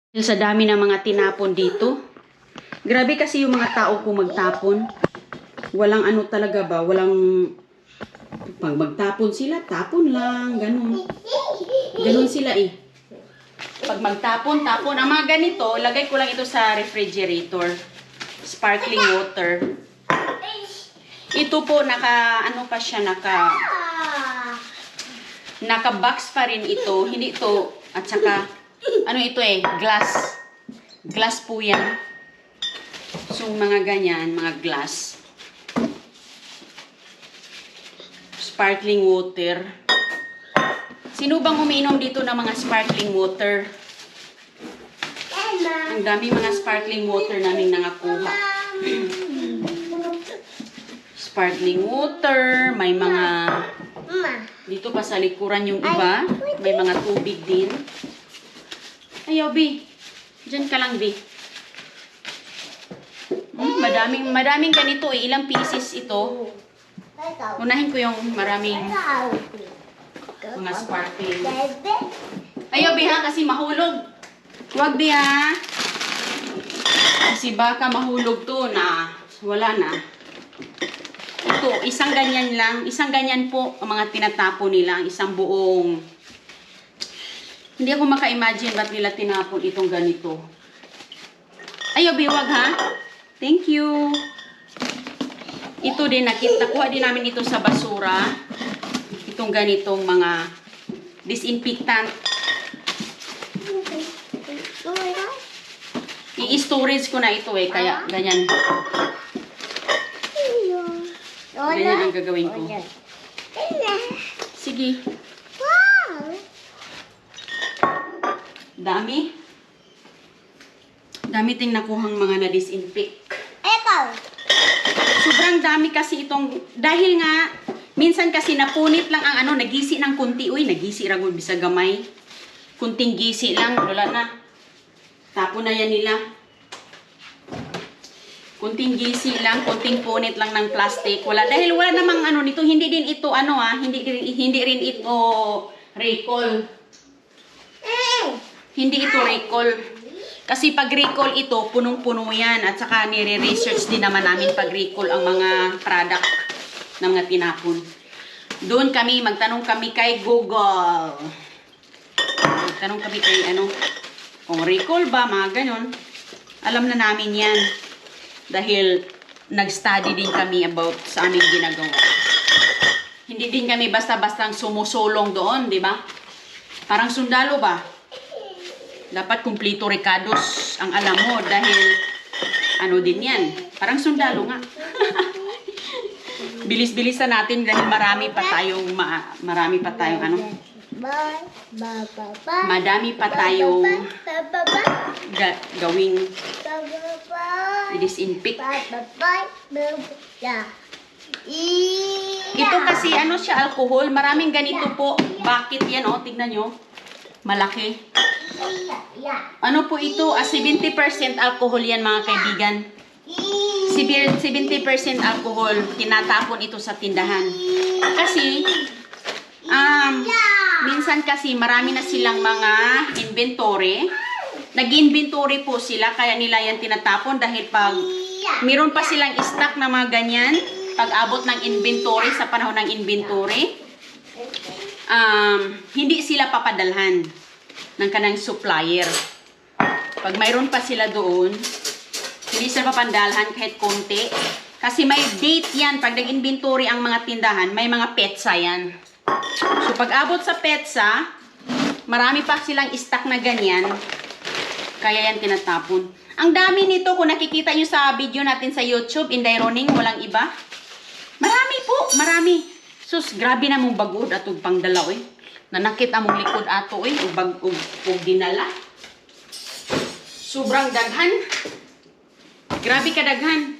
Sa dami ng mga tinapon dito. Grabe kasi yung mga tao kung magtapon. Walang ano talaga ba, walang pag magtapon sila, tapon lang, ganun. Ganun sila eh. Pag magtapon, tapon. Ang mga ganito, lagay ko lang ito sa refrigerator. Sparkling water. Ito po, ano pa siya, naka-box pa rin ito. Hindi ito, at saka, ano ito eh, glass. Glass po yan. So, mga ganyan, mga glass. Sparkling water. Sino bang umiinom dito ng mga sparkling water? Ang dami mga sparkling water namin nangakuha. Sparkling water, may mga... Dito pa sa likuran yung iba. May mga tubig din. Ayaw, Bi. Diyan ka lang, Bi. Madaming ganito eh. Ilang pieces ito. Unahin ko yung maraming mga sparkling. Ayaw, Bi, ha? Kasi mahulog. Huwag, Bi, ha? Kasi baka mahulog to na wala na. Ito, isang ganyan lang. Isang ganyan po ang mga tinatapon nila. Isang buong... Hindi ako maka-imagine ba't nila tinapon itong ganito. Ayaw, biwag ha? Thank you. Ito din, nakuha din namin ito sa basura. Itong ganitong mga disinfectant. I-storage ko na ito eh, kaya ganyan. Ganyan ang gagawin ko. Sige. Dami. Dami ting nakuhang mga na-disinfect. Sobrang dami kasi itong, dahil nga, minsan kasi napunit lang ang ano, nagisi ng kunti. Uy, nagisi ragod bisa gamay. Kunting gisi lang, wala na. Tapon na yan nila. Kunting gisi lang, kunting punit lang ng plastic. Wala, dahil wala namang ano nito, hindi din ito ano hindi rin ito recall. Hindi ito recall. Kasi pag recall ito, punong-puno yan. At saka nire-research din naman namin pag recall ang mga product ng mga tinapon. Doon kami, magtanong kami kay Google. Magtanong kami kay ano, kung recall ba, mga ganon. Alam na namin yan. Dahil nag-study din kami about sa aming ginagawa. Hindi din kami basta-bastang sumusulong doon, di ba? Parang sundalo ba? Dapat kumplito recados ang alam mo dahil ano din yan. Parang sundalo nga. Bilis-bilisan natin dahil marami pa tayong ano. Madami pa tayong gawing i-disinfect. Ito kasi ano siya, alcohol. Maraming ganito po. Bakit yan oh? Tignan nyo. Malaki. Ano po ito? 70% alcohol yan mga kaibigan. 70% alcohol. Tinatapon ito sa tindahan. Kasi, minsan kasi marami na silang mga inventory. Nag-inventory po sila, kaya nila yan tinatapon dahil pag meron pa silang stock na mga ganyan, pag abot ng inventory, sa panahon ng inventory, hindi sila papadalhan ng kanang supplier. Pag mayroon pa sila doon, hindi sila papandalhan kahit konti. Kasi may date yan. Pag nag-inventory ang mga tindahan, may mga petsa yan. So pag abot sa petsa, marami pa silang stock na ganyan. Kaya yan tinatapon. Ang dami nito, kung nakikita nyo sa video natin sa YouTube, Inday Roning, walang iba. Marami po, marami. Sus, grabe na mong bagod at pangdalaw eh. Nanakit among likod ato eh, ug dinala. Sobrang daghan. Grabe ka daghan.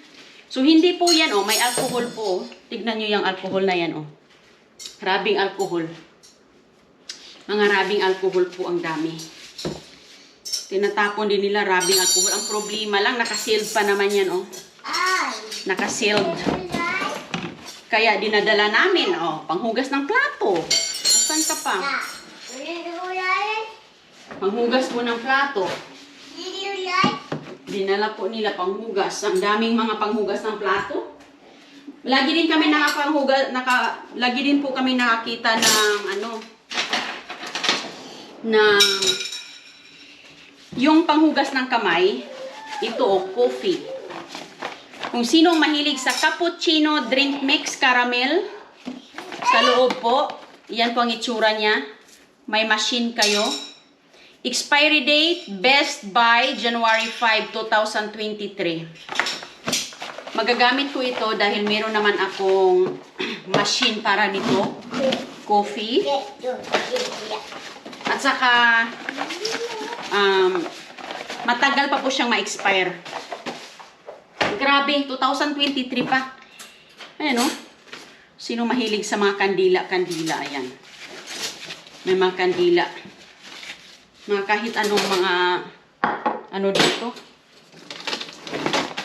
So hindi po yan oh, may alcohol po. Tignan nyo yung alcohol na yan oh. Rabing alcohol. Mga rabing alcohol po ang dami. Tinatapon din nila rabing alcohol. Ang problema lang, nakasealed pa naman yan oh. Nakasealed. Kaya dinadala namin oh, panghugas ng plato. Asan ka pa? Panghugas mo ng plato. Dinala po nila panghugas. Ang daming mga panghugas ng plato. Lagi din kami lagi din po kami nakakita ng ng yung panghugas ng kamay. Ito, coffee. Kung sinong mahilig sa cappuccino drink mix caramel, sa loob po, yan po ang itsura niya. May machine kayo. Expiry date, best by January 5, 2023. Magagamit ko ito dahil meron naman akong machine para nito. Coffee. At saka, matagal pa po siyang ma-expire. Grabe, 2023 pa. Ayan o. Sino mahilig sa mga kandila-kandila? Ayan. May mga kandila. Mga kahit anong mga, dito.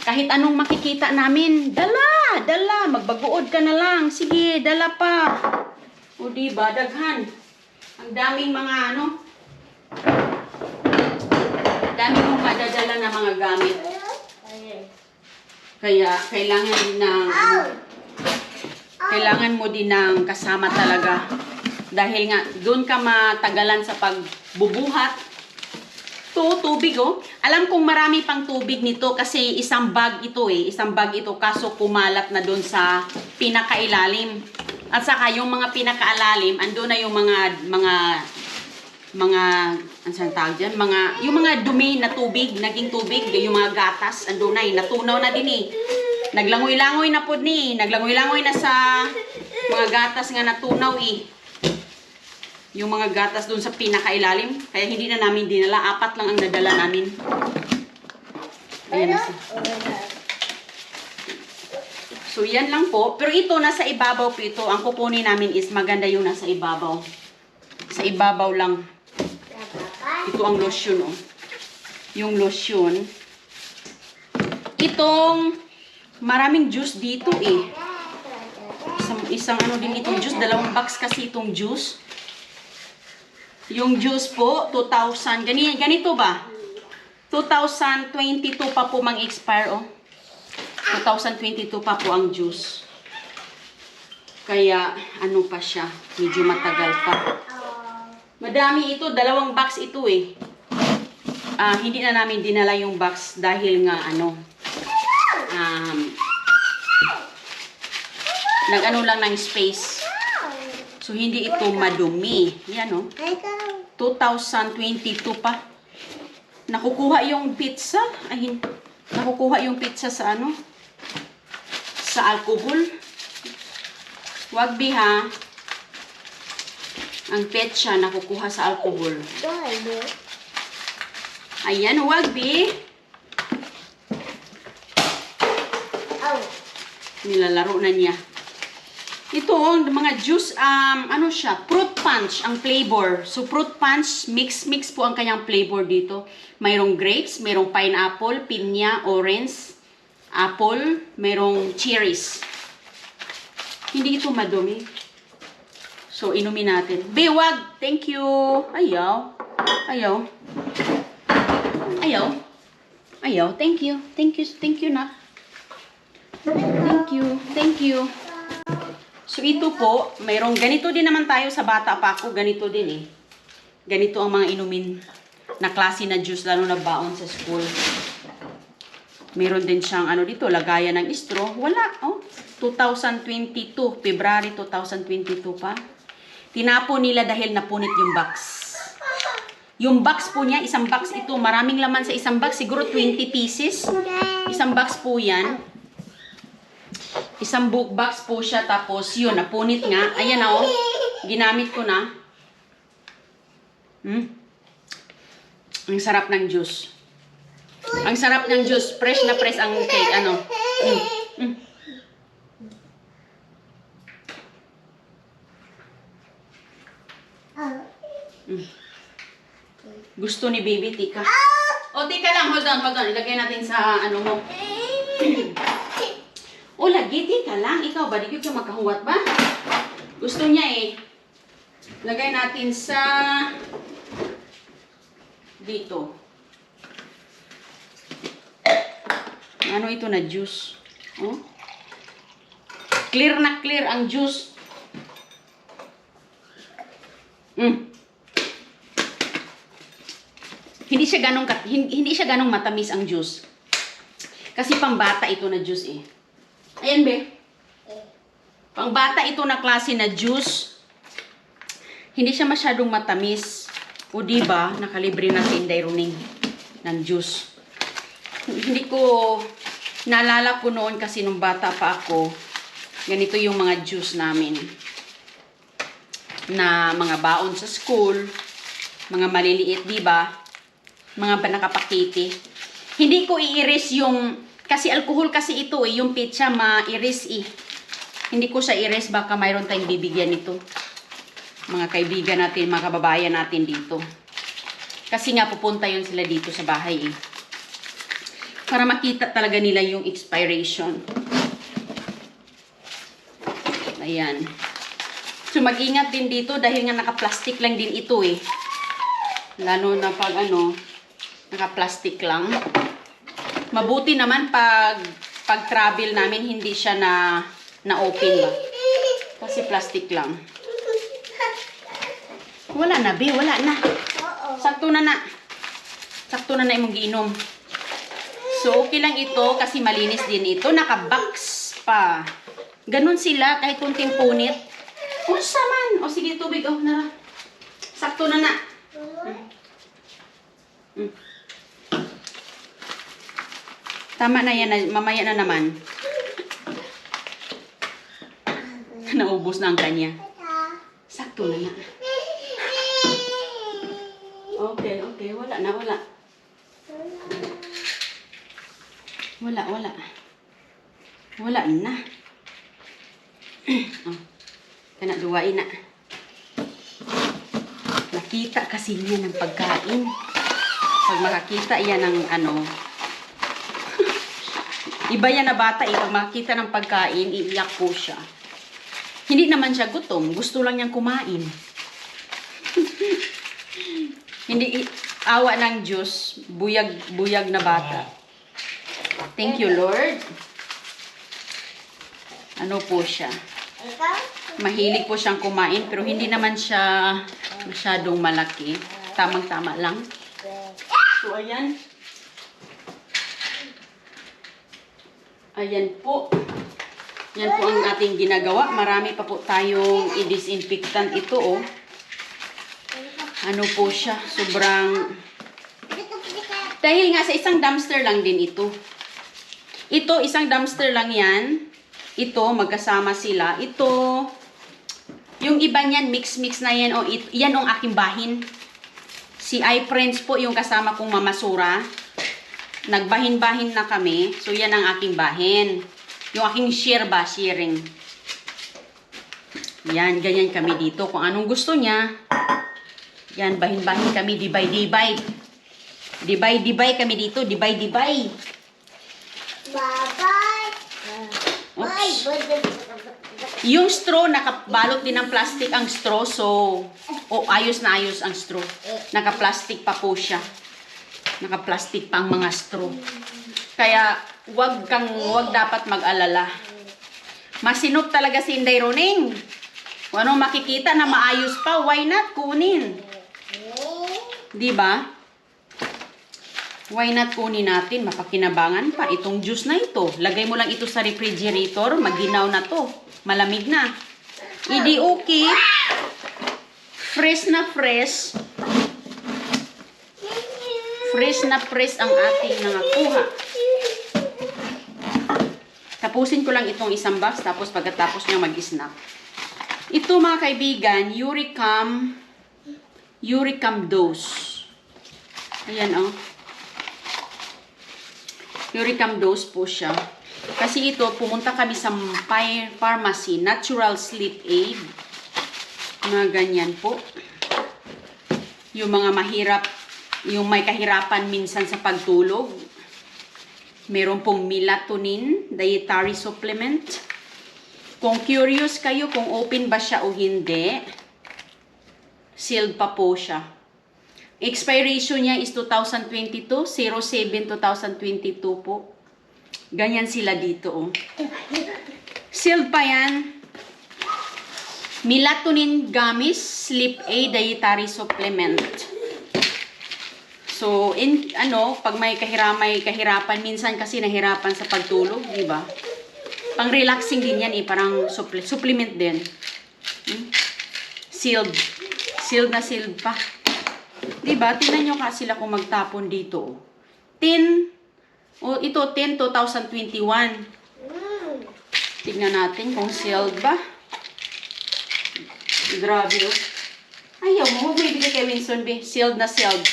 Kahit anong makikita namin, dala, magbaguod ka na lang. Sige, dala pa. O diba, daghan. Ang daming mga daming mong madadala na mga gamit. Kaya, kailangan mo din ng kasama talaga. Dahil nga, doon ka matagalan sa pagbubuhat. Tubig oh. Alam kong marami pang tubig nito kasi isang bag ito Isang bag ito kaso kumalat na doon sa pinakailalim. At saka yung mga pinakaalalim, andun na yung anong tawag dyan? Yung mga dumi na tubig, naging tubig, yung mga gatas, andun na natunaw na din Naglangoy-langoy na po Naglangoy-langoy na sa mga gatas nga natunaw Yung mga gatas doon sa pinakailalim. Kaya hindi na namin dinala. 4 lang ang nadala namin. Ayan na siya. So, yan lang po. Pero ito, nasa ibabaw po ito. Ang kukunin namin is maganda yung nasa ibabaw. Sa ibabaw lang. Ito ang lotion, oh. Yung lotion. Itong maraming juice dito, Isang din itong juice. 2 box kasi itong juice. Yung juice po, 2,000. Ganito ba? 2022 pa po mang-expire, 2022 pa po ang juice. Kaya, pa siya? Medyo matagal pa. Madami ito. 2 box ito, hindi na namin dinala yung box dahil nga, lang ng space. So, hindi ito madumi. Yan, 2022 pa. Nakukuha yung pizza. Nakukuha yung pizza sa sa alcohol. Wag ha. Ang petsa nakukuha sa alcohol. Ayan, wag Nilalaro na niya. Ito, mga juice, siya, fruit punch ang flavor. So, fruit punch, mix po ang kanyang flavor dito. Mayroong grapes, mayroong pineapple, pinya, orange, apple, mayroong cherries. Hindi ito madumi. So, inumin natin. Wag! Thank you! Ayaw. Thank you na. Thank you. So, ito po, mayroong ganito din naman tayo sa bata pa ako. Ganito din Ganito ang mga inumin na klase na juice, lalo na baon sa school. Meron din siyang dito, lagayan ng straw. Wala, 2022, February 2022 pa. Tinapon nila dahil napunit yung box. Yung box po niya, isang box ito. Maraming laman sa isang box, siguro 20 pieces. Isang box po yan. Isang box po siya, tapos yun, napunit nga. Ayan ginamit ko na. Ang sarap ng juice. Ang sarap ng juice. Fresh na fresh ang cake. Gusto ni baby, tika. Tika lang. Hold on. Ilagay natin sa mo. Lagi, tika lang. Ikaw ba? Di ka makahuwat ba? Gusto niya lagay natin sa dito. Ano ito na juice? Oh? Clear na clear ang juice. Hindi siya ganong matamis ang juice. Kasi pambata ito na juice eh. Ayan be. Pangbata ito na klase na juice. Hindi siya masyadong matamis. O diba, nakalibre na si Inday Runing ng juice. Hindi ko naalala ko noon kasi nung bata pa ako, ganito yung mga juice namin. Na mga baon sa school, mga maliliit, diba? Mga nakapakiti. Hindi ko i-erase yung, kasi alcohol kasi ito eh, yung pitsa ma-erase eh. Hindi ko siya i-erase, baka mayroon tayong bibigyan nito. Mga kaibigan natin, mga kababayan natin dito. Kasi nga pupunta yun sila dito sa bahay eh. Para makita talaga nila yung expiration. Ayan. So mag-ingat din dito dahil nga naka-plastic lang din ito eh. Lalo na pag naka-plastic lang. Mabuti naman pag travel namin hindi siya na open ba. Kasi plastic lang. Wala na, be. Wala na. Sakto na na. Sakto na na imong giinom. So, okay lang ito kasi malinis din ito. Naka-box pa. Ganon sila kahit kunting punit. Unsa man. O sige, tubig. O, na. Sakto na na. Tama na yan. Mamaya na naman. Naubos na ang kanya. Sakto na na. Okay. Wala na. Wala na. Oh. Kana duwain na. Nakita kasi niya ng pagkain. Pag makakita yan ng iba yan na bata eh. Pag makakita ng pagkain, iiyak po siya. Hindi naman siya gutom. Gusto lang niyang kumain. Hindi awa ng Diyos. Buyag na bata. Thank you, Lord. Ano po siya? Mahilig po siyang kumain, pero hindi naman siya masyadong malaki. Tamang-tama lang. So, ayan. Ayan po. Yan po ang ating ginagawa. Marami pa po tayong i-disinfectant ito, oh. Ano po siya? Sobrang... Dahil nga sa isang dumpster lang din ito. Ito, isang dumpster lang yan. Ito, magkasama sila. Ito, yung iba niyan, mix-mix na yan. O, yan ang aking bahin. Si iFriends po, yung kasama kong mamasura. Nagbahin-bahin na kami. So, yan ang aking bahin. Yung aking share ba, sharing. Yan, ganyan kami dito. Kung anong gusto niya, yan, bahin-bahin kami, divide. Divide kami dito, divide. Bye-bye. Oops. Yung straw, nakabalot din ng plastic ang straw. So, ayos na ayos ang straw. Naka-plastic pa po siya. Naka-plastic pa ang mga straw. Kaya, wag dapat mag-alala. Masinop talaga si Inday Runing. Kung ano makikita na maayos pa, why not kunin? Diba? Why not kunin natin? Mapakinabangan pa. Itong juice na ito. Lagay mo lang ito sa refrigerator. Maginaw na to. Malamig na. Hindi okay. Fresh na fresh. Fresh na fresh ang ating nangakuha. Tapusin ko lang itong isang box. Tapos pagkatapos niya mag-snack. Ito mga kaibigan, Uricam dose. Ayan oh. Uricam dose po siya. Kasi ito, pumunta kami sa pharmacy, Natural Sleep Aid. Mga ganyan po. Yung mga mahirap, yung may kahirapan minsan sa pagtulog. Meron pong melatonin, dietary supplement. Kung curious kayo kung open ba siya o hindi, sealed pa po siya. Expiration niya is 2022, 07-2022 po. Ganyan sila dito, oh. Sealed pa yan. Melatonin gummies, sleep aid, dietary supplement. So, pag may kahirapan, minsan kasi nahirapan sa pagtulog, di ba? Pang-relaxing din yan, parang supplement din. Sealed. Sealed na sealed pa. Di ba? Tingnan nyo kasi sila kung magtapon dito. 10, ito 10, 2021. Tignan natin kung sealed ba. Grabe, oh. Ayaw mo, huwag mo ibigay kay Winston, be. Sealed na sealed.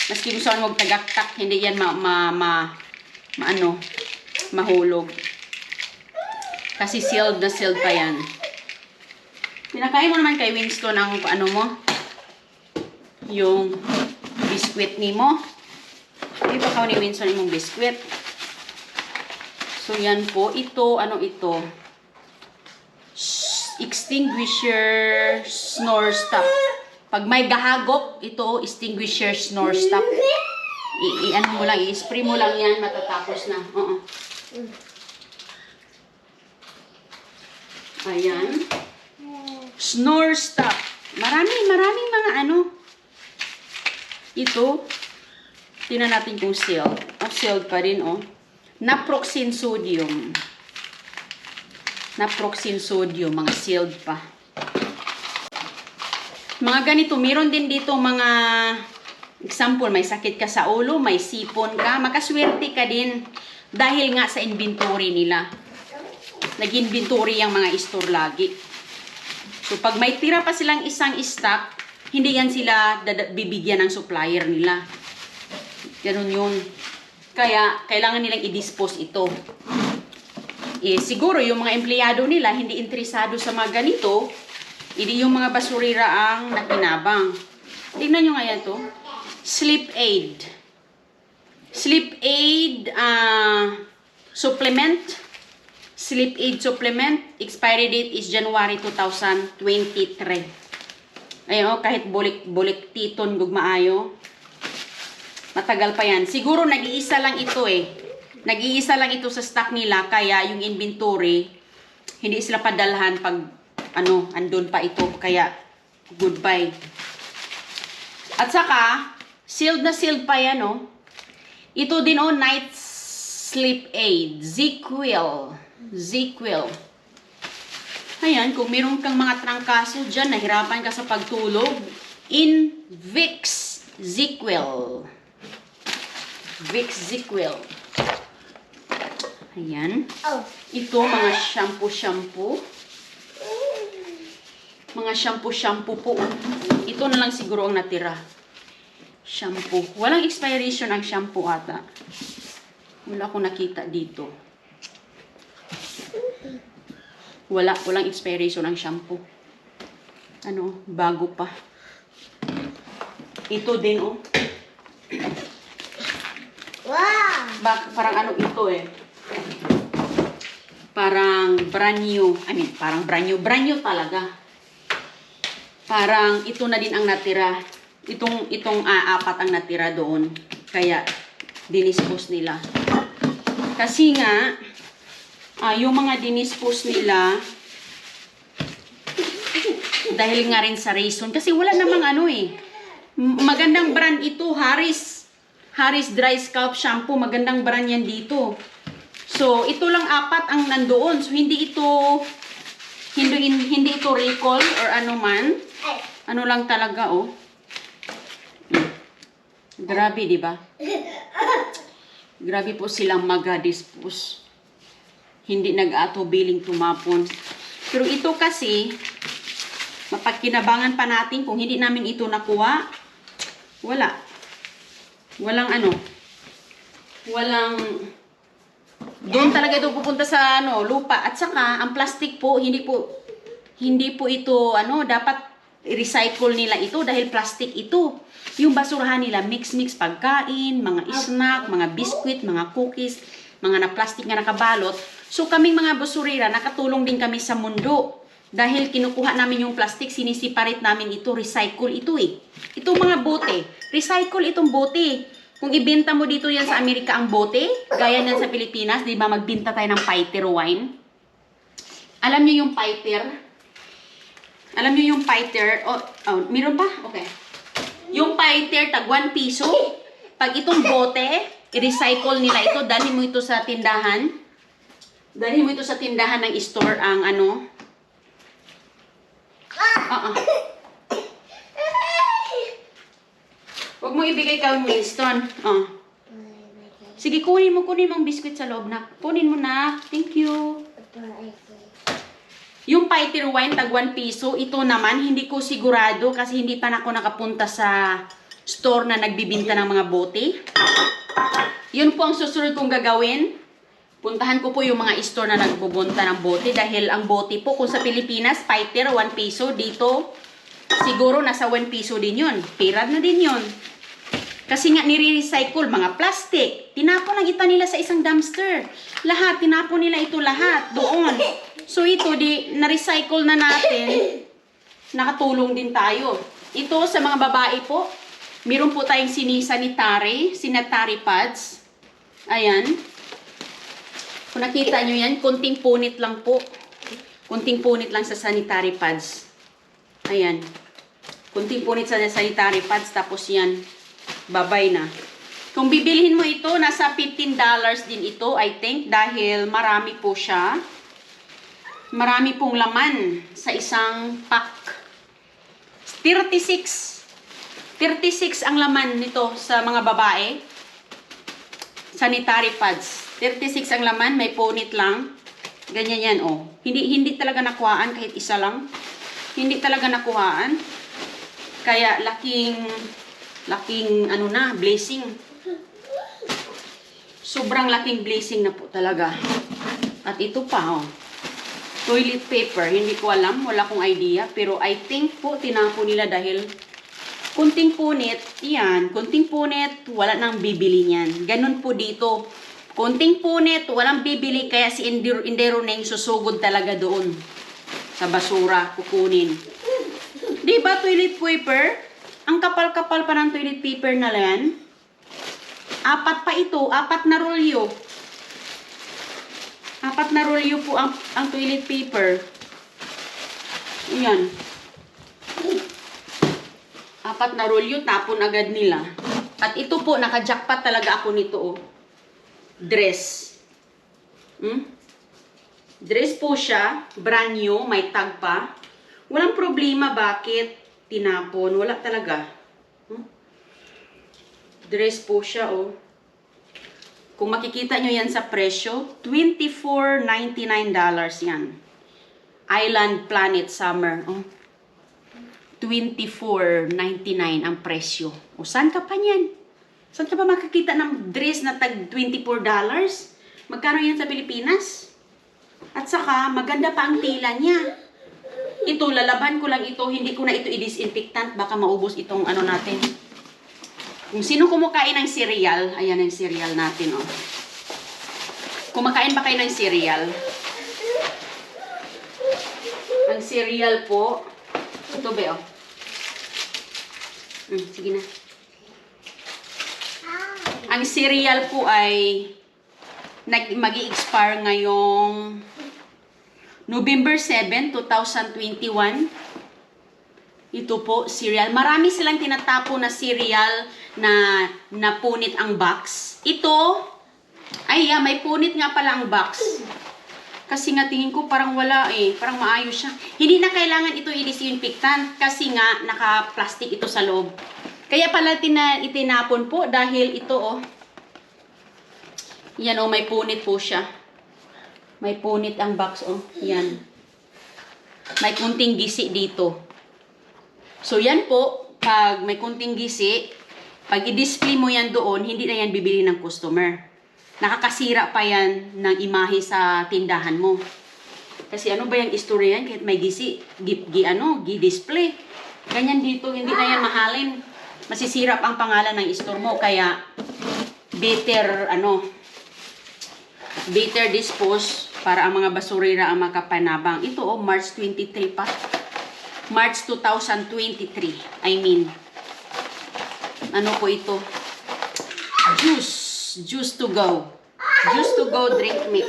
Maski gusto mo magtagaktak, hindi yan mahulog. Kasi sealed na sealed pa yan. Pinakain mo naman kay Winston ang yung biskwit ni mo. Hindi pa ni Winston yung biskwit. So, yan po. Ito, ito? Extinguisher snore stop. Pag may gahagok, ito, extinguisher snore stop. Mo lang, i-spray mo lang yan, matatapos na. Ayan. Snore stop. Maraming mga Ito, tingnan natin kung sealed. Sealed pa rin, oh. Naproxen sodium. Naproxen sodium, mga sealed pa. Mga ganito, meron din dito mga example, may sakit ka sa ulo, may sipon ka, makaswerte ka din dahil nga sa inventory nila. Nag-inventory yung mga store lagi. So, pag may tira pa silang isang stock, hindi yan sila bibigyan ng supplier nila. Ganun yun. Kaya, kailangan nilang i-dispose ito. Siguro, yung mga empleyado nila, hindi interesado sa mga ganito, hindi yung mga basurira ang nakinabang. Tingnan nyo nga yan to. Sleep aid. Sleep aid supplement. Sleep aid supplement. Expiry date is January 2023. Ayun, kahit bulik titon gugmaayo. Matagal pa yan. Siguro nag-iisa lang ito Nag-iisa lang ito sa stock nila. Kaya yung inventory, hindi sila padalhan pag andun pa ito. Kaya, goodbye. At saka, sealed na sealed pa yan, oh. Ito din, oh, night sleep aid. ZzzQuil. Ayan, kung meron kang mga trangkaso dyan, nahirapan ka sa pagtulog, Vicks ZzzQuil. Vicks ZzzQuil. Ayan. Ito, mga shampoo. Mga shampoo po. Ito na lang siguro ang natira. Shampoo. Walang expiration ang shampoo ata. Wala akong nakita dito. Walang expiration ang shampoo. Bago pa. Ito din, oh. Wow! Parang ito, Parang brand new. Parang brand new talaga. Parang ito na din ang natira. Itong apat ang natira doon. Kaya, dinispose nila. Kasi nga, yung mga dinispose nila, dahil nga rin sa reason. Kasi wala namang magandang brand ito, Harris Dry Scalp Shampoo. Magandang brand yan dito. So, ito lang apat ang nandoon. So, hindi ito recall or man. Lang talaga, oh. Grabe, di ba? Grabe po silang mag-dispose. Hindi nag-atubiling tumapon. Pero ito kasi, mapagkinabangan pa natin kung hindi namin ito nakuha. Walang doon talaga ito pupunta sa lupa. At saka, ang plastic po, hindi po ito, dapat recycle nila ito dahil plastic ito. Yung basurahan nila, mix pagkain, mga snack, mga biscuit, mga cookies, mga na-plastic nga nakabalot. So, kaming mga basurira, nakatulong din kami sa mundo. Dahil kinukuha namin yung plastic, sinisiparate namin ito, recycle ito Itong mga bote, recycle itong bote. Kung ibenta mo dito yan sa Amerika ang bote, gaya yan sa Pilipinas, di ba magbenta tayo ng fighter wine? Alam niyo yung fighter? Alam niyo yung fighter? Oh, meron pa? Okay. Yung fighter, tag 1 piso. Pag itong bote, i-recycle nila ito, dalhin mo ito sa tindahan. Dalhin mo ito sa tindahan ng store ang ano. Huwag mo ibigay ka mo, Winston. Sige, kunin mo ang biskuit sa loob na. Kunin mo na. Thank you. Yung fighter wine, tag 1 piso. Ito naman, hindi ko sigurado kasi hindi pa ako nakapunta sa store na nagbibinta ng mga bote. Yun po ang susunod kong gagawin. Puntahan ko po yung mga store na nagbubunta ng bote dahil ang bote po, kung sa Pilipinas, fighter, 1 piso. Dito, siguro nasa 1 piso din yun. Pirad na din yun. Kasi nga nire-recycle, mga plastic. Tinapon lang ito nila sa isang dumpster. Lahat, tinapon nila ito lahat doon. So ito, na-recycle na natin. Nakatulong din tayo. Ito sa mga babae po, meron po tayong sanitary pads. Ayan. Kung nakita nyo yan, kunting punit lang po. Kunting punit lang sa sanitary pads. Ayan. Kunting punit sa sanitary pads, tapos yan, babay na. Kung bibilhin mo ito, nasa $15 din ito, I think, dahil marami po siya. Marami pong laman sa isang pack. 36 ang laman nito sa mga babae. Sanitary pads. 36 ang laman, may punit lang. Ganyan yan, oh. Hindi talaga nakuhaan kahit isa lang. Hindi talaga nakuhaan. Kaya laking ano na, blessing. Sobrang laking blessing na po talaga. At ito pa, oh. Toilet paper, hindi ko alam, wala akong idea. Pero I think po, tinapon nila dahil kunting punit, yan, kunting punit, wala nang bibili niyan. Ganun po dito. Kunting punit, walang bibili, kaya si Indero Neng susugod talaga doon. Sa basura, kukunin. Diba toilet paper? Ang kapal-kapal pa ng toilet paper na yan. 4 pa ito, 4 na rolyo. 4 na rolyo po ang toilet paper. Ayan. 4 na rolyo, tapon agad nila. At ito po, naka-jackpot talaga ako nito, oh. Dress. Dress po siya, brand new, may tag pa. Walang problema, bakit tinapon? Wala talaga. Dress po siya, oh. Kung makikita nyo yan sa presyo, $24.99 yan. Island Planet Summer. Oh. $24.99 ang presyo. O, saan ka pa niyan? Saan ka pa makakita ng dress na tag $24? Magkano yan sa Pilipinas? At saka, maganda pa ang tila niya. Ito, lalaban ko lang ito. Hindi ko na ito i-disinfectant. Baka maubos itong ano natin. Kung sino kumakain ng cereal, ayan ang cereal natin, oh. Kumakain ba kayo ng cereal? Ang cereal po, ito ba, oh. Sige na. Ang cereal po ay mag-i-expire ngayong November 7, 2021. Ito po, cereal. Marami silang tinatapo na cereal na napunit ang box. Ito, ay may punit nga pala ang box. Kasi nga tingin ko parang wala eh. Parang maayos siya. Hindi na kailangan ito i-disinfectant kasi nga naka-plastic ito sa loob. Kaya pala itinapon po dahil ito, oh. Yan, oh, may punit po siya. May punit ang box, oh. Yan. May kunting gisi dito. So, yan po, pag may kunting gisi, pag i-display mo yan doon, hindi na yan bibili ng customer. Nakakasira pa yan ng imahe sa tindahan mo. Kasi ano ba yung istorya yan? Kahit may gisi, gi-display. Ganyan dito, hindi na yan mahalin. Masisira pa ang pangalan ng store mo. Kaya, better dispose para ang mga basurira ang makapanabang. Ito, oh, March 23 pa. March 2023. I mean, ano po ito? Juice to go. Juice to go drink mix.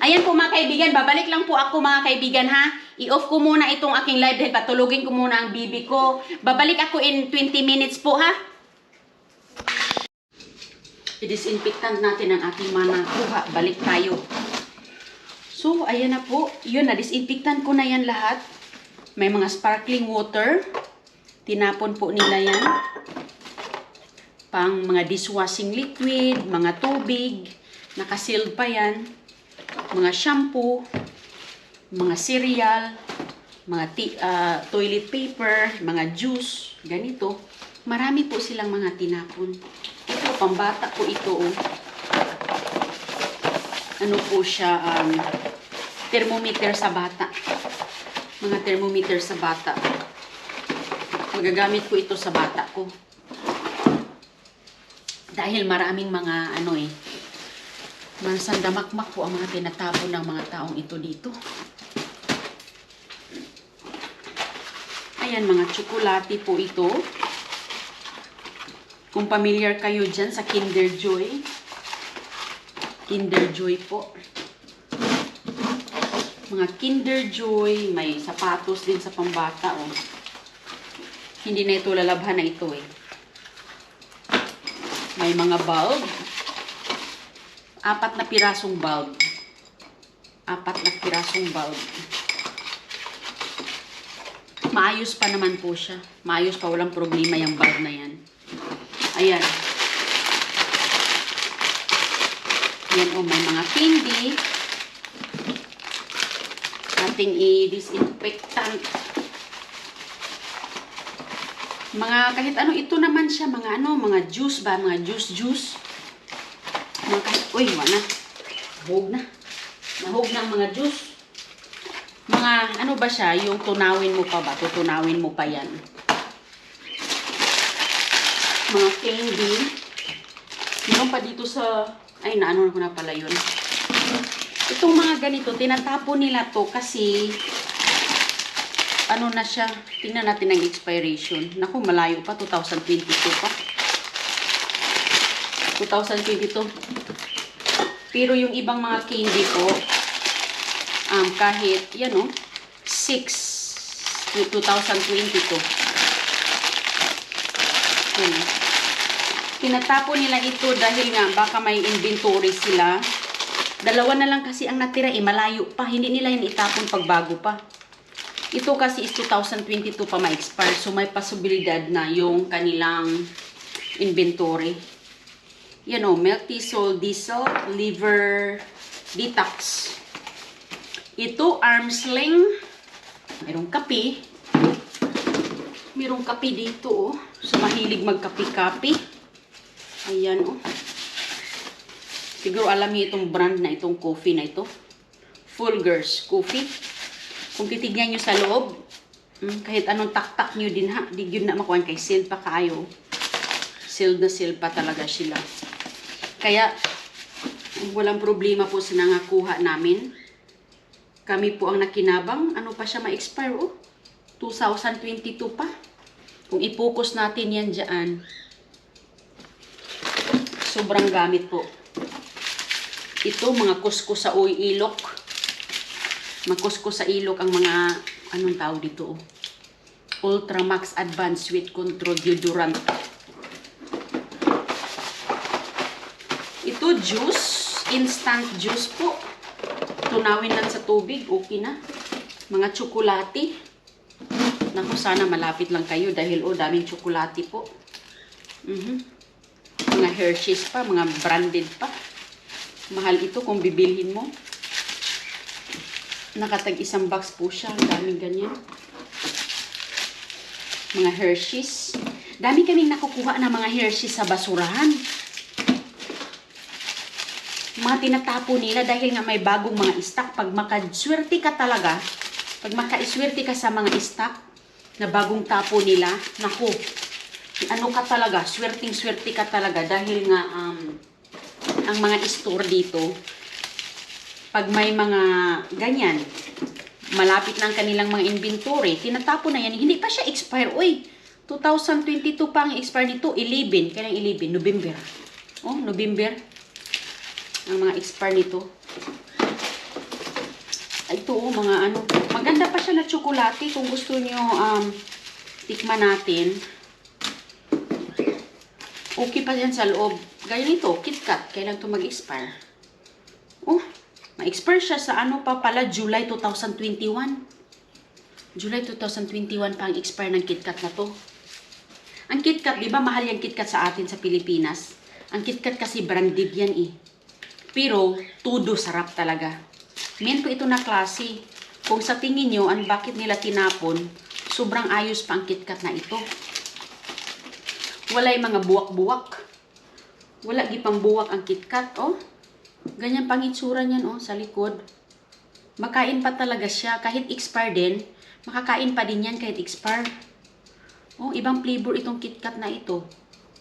Ayan po mga kaibigan, babalik lang po ako mga kaibigan ha. I-off ko muna itong aking live dahil patulugin ko muna ang bibi ko. Babalik ako in 20 minutes po ha. I-disinfectant natin ang ating mga nakuha. Balik tayo. So, ayan na po. Yun, na-disinfectant ko na yan lahat. May mga sparkling water. Tinapon po nila yan. Pang mga dishwashing liquid, mga tubig. Nakasealed pa yan. Mga shampoo, mga cereal, mga toilet paper, mga juice, ganito. Marami po silang mga tinapon. Ito, pambata po ito. Oh. Ano po siya, thermometer sa bata. Mga thermometer sa bata. Magagamit ko ito sa bata ko. Dahil maraming mga mansandamakmak po ang mga tinatapon ng mga taong ito dito. Ayan, mga tsokolate po ito. Kung familiar kayo dyan sa Kinder Joy. Kinder Joy po. Mga Kinder Joy. May sapatos din sa pambata. Oh. Hindi na ito lalabhan na ito eh. May mga bulb. 4 na pirasong bulb. 4 na pirasong bulb. Maayos pa naman po siya. Maayos pa, walang problema yung bulb na yan. Ayan. Yan o, may mga candy. Ating i-disinfectant. Mga kahit ano, ito naman siya, mga juice ba? Mga juice. Uy, wala. Nahog na. Nahog na ang mga juice. Mga, ano ba siya? Yung tunawin mo pa ba? Tutunawin mo pa yan. Mga candy. Meron pa dito sa... Ay, naano ko na pala yun. Itong mga ganito, tinatapon nila to kasi... Ano na siya? Tingnan natin ang expiration. Naku, malayo pa. 2022 pa. 2022. Pero yung ibang mga candy ko, kahit, yan o, 2022. Yan. Tinatapon nila ito dahil nga baka may inventory sila. 2 na lang kasi ang natira, malayo pa. Hindi nila yan itapon pag bago pa. Ito kasi is 2022 pa ma-expire. So may posibilidad na yung kanilang inventory. Yan o, milk tea, salt, diesel, liver, detox. Ito, arm's length. Merong kape. Merong kape dito o. So mahilig magkape-kape. Ayan o. Siguro alam niyo itong brand na itong coffee na ito. Fulgur's Coffee. Kung titignan nyo sa loob, kahit anong taktak nyo din ha, di yun na makuha kay sealed pa kayo. Sealed na sealed pa talaga sila. Kaya, walang problema po sa nangakuha namin. Kami po ang nakinabang. Ano pa siya ma-expire oh? 2022 pa. Kung i-focus natin yan dyan, sobrang gamit po. Ito, mga kuskus sa ilok. Makuskus sa ilok ang mga, anong tawag dito oh? Ultramax Advanced Sweat Control Deodorant. Ito, juice. Instant juice po. Tunawin lang sa tubig. Okay na. Mga tsokolate. Naku, sana malapit lang kayo dahil daming tsokolate po. Mga Hershey's pa. Mga branded pa. Mahal ito kung bibilhin mo. Nakatag 1 box po siya. Ang daming ganyan. Mga Hershey's. Dami kaming nakukuha ng mga Hershey's sa basurahan. Mga tinatapo nila dahil nga may bagong mga stock. Pag makaswerte ka talaga, pag makaiswerte ka sa mga stock na bagong tapo nila, naku, ano ka talaga, swerting-swerte ka talaga dahil nga ang mga store dito, pag may mga ganyan, malapit na ang kanilang mga inventory, tinatapo na yan, hindi pa siya expire. Uy, 2022 pa ang expire nito, 11, kailang 11, November. Oh, November. Ang mga expire nito. Ito, oh, mga ano. Maganda pa siya na tsokolate. Kung gusto nyo tikman natin. Okay pa yan sa loob. Gaya nito, KitKat. Kailan ito mag-expire? Oh, ma-expire siya sa ano pa pala, July 2021. July 2021 pa ang expire ng KitKat na to. Ang KitKat, di ba mahal yung KitKat sa atin sa Pilipinas? Ang KitKat kasi branded yan eh. Pero, todo sarap talaga. Mento ito na klase. Kung sa tingin nyo, bakit nila tinapon, sobrang ayos pa ang KitKat na ito. Wala yung mga buwak-buwak. Wala gipang buwak ang KitKat, oh. Ganyan pang itsura niyan, oh, sa likod. Makain pa talaga siya. Kahit expire din, makakain pa din yan kahit expire. Oh, ibang flavor itong KitKat na ito.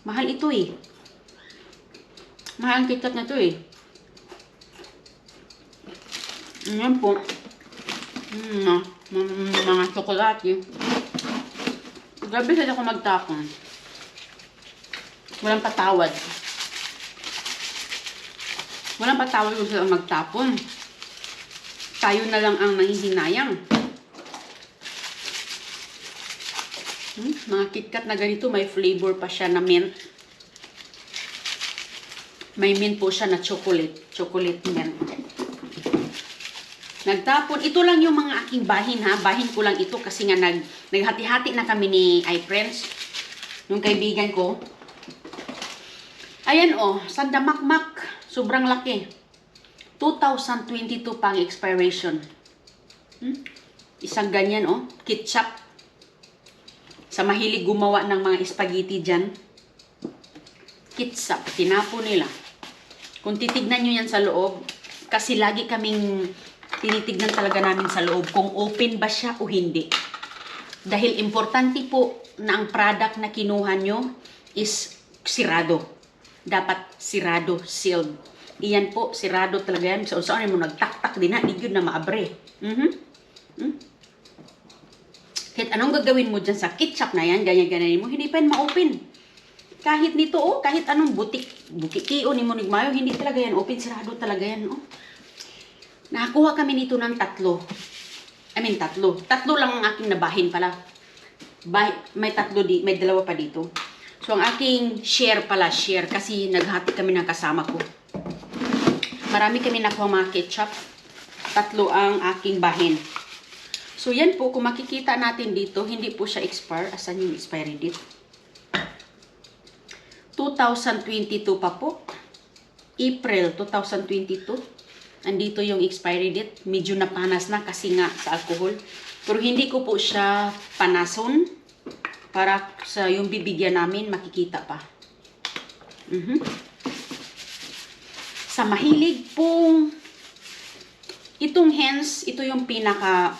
Mahal ito eh. Mahal ang KitKat na ito eh. Ayan po. Mga tsokolate. Grabe sila ako magtapon. Walang patawad. Walang patawad kung sila magtapon. Tayo na lang ang nanghihinayang. Mga KitKat na ganito, may flavor pa siya na mint. May mint po siya na chocolate. Chocolate mint. Nagtapon. Ito lang yung mga aking bahin ha. Bahin ko lang ito kasi nga naghati-hati na kami ni iFriends. Yung kaibigan ko. Ayan oh, sandamakmak. Sobrang laki. 2022 pang expiration. Isang ganyan oh, ketchup. Sa mahilig gumawa ng mga spaghetti dyan. Ketchup, tinapon nila. Kung titignan nyo yan sa loob, kasi lagi kaming tinitignan talaga namin sa loob kung open ba siya o hindi. Dahil importante po na ang product na kinuha nyo is sirado. Dapat sirado, sealed. Iyan po, sirado talaga yan. Saan mo nagtaktak din na, di yun na maabre. Kahit anong gagawin mo dyan sa ketchup na yan, ganyan-ganyan mo, hindi pa yan ma-open. Kahit nito, oh, kahit anong butikiyo ni mo nigmayo, hindi talaga yan open, sirado talaga yan, oh. Nakakuha kami nito ng tatlo. Tatlo lang ang aking nabahin pala. May tatlo, may dalawa pa dito. So, ang aking share kasi naghati kami ng kasama ko. Marami kami nakuha mga ketchup. Tatlo ang aking bahin. So, yan po, kung makikita natin dito, hindi po siya expire. Asan yung expiry date? 2022 pa po. April 2022. Andito yung expiry date. Medyo napanas na kasi nga sa alcohol. Pero hindi ko po siya panason. Para sa yung bibigyan namin, makikita pa. Sa mahilig pong itong Heinz, ito yung pinaka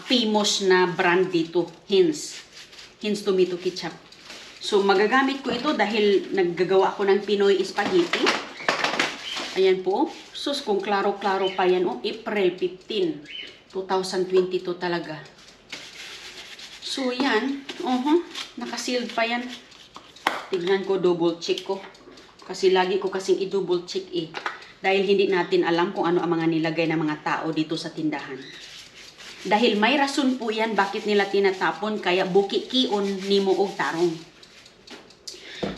famous na brand dito. Heinz Tomato Ketchup. So, magagamit ko ito dahil naggagawa ako ng Pinoy Spaghetti. Ayan po. Sus, kung klaro-klaro pa yan. Oh, April 15, 2022 talaga. So, yan. Nakasealed pa yan. Tignan ko, double check ko. Kasi lagi ko kasing i-double check eh. Dahil hindi natin alam kung ano ang mga nilagay ng mga tao dito sa tindahan. Dahil may rason po yan bakit nila tinatapon. Kaya bukikion nimo og tarong.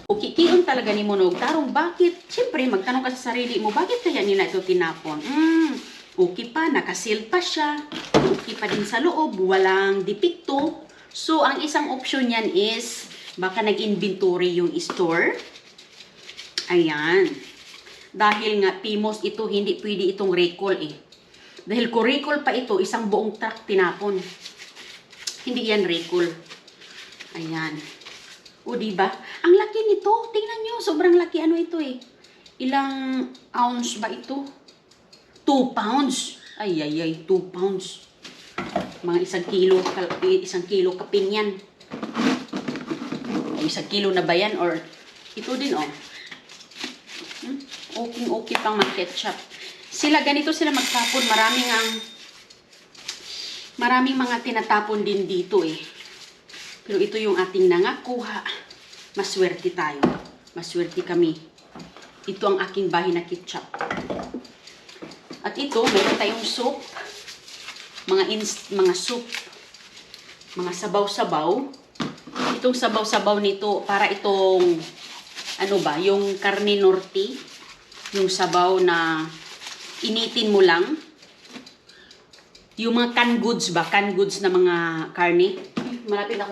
Bukikion talaga nimo og tarong. Bakit? Siyempre, magtanong ka sa sarili mo, bakit kaya nila ito tinapon? Okay pa, nakasealed pa siya. Okay pa din sa loob, walang depekto. So, ang isang option yan is, baka nag-inventory yung store. Ayan. Dahil nga, Pimos ito, hindi pwede itong recall eh. Dahil kung recall pa ito, isang buong truck tinapon. Hindi yan recall. Ayan. O, diba? Ang laki nito. Tingnan nyo, sobrang laki. Ano ito eh? Ilang ounce ba ito? 2 pounds. Ay, 2 pounds. Mga 1 kilo kapin yan. Ay, 1 kilo na ba yan? Or, ito din, oh. Okay pang mga ketchup. Ganito sila magtapon. Maraming mga tinatapon din dito, eh. Pero ito yung ating nangakuha. Maswerte tayo. Maswerte kami. Ito ang aking bahay na ketchup. At ito, meron tayong soup. Mga soup. Mga sabaw-sabaw. Itong sabaw-sabaw nito, para itong, ano ba, yung karne norte. Yung sabaw na initin mo lang. Yung mga canned goods ba? Canned goods na mga karne. Malapit ako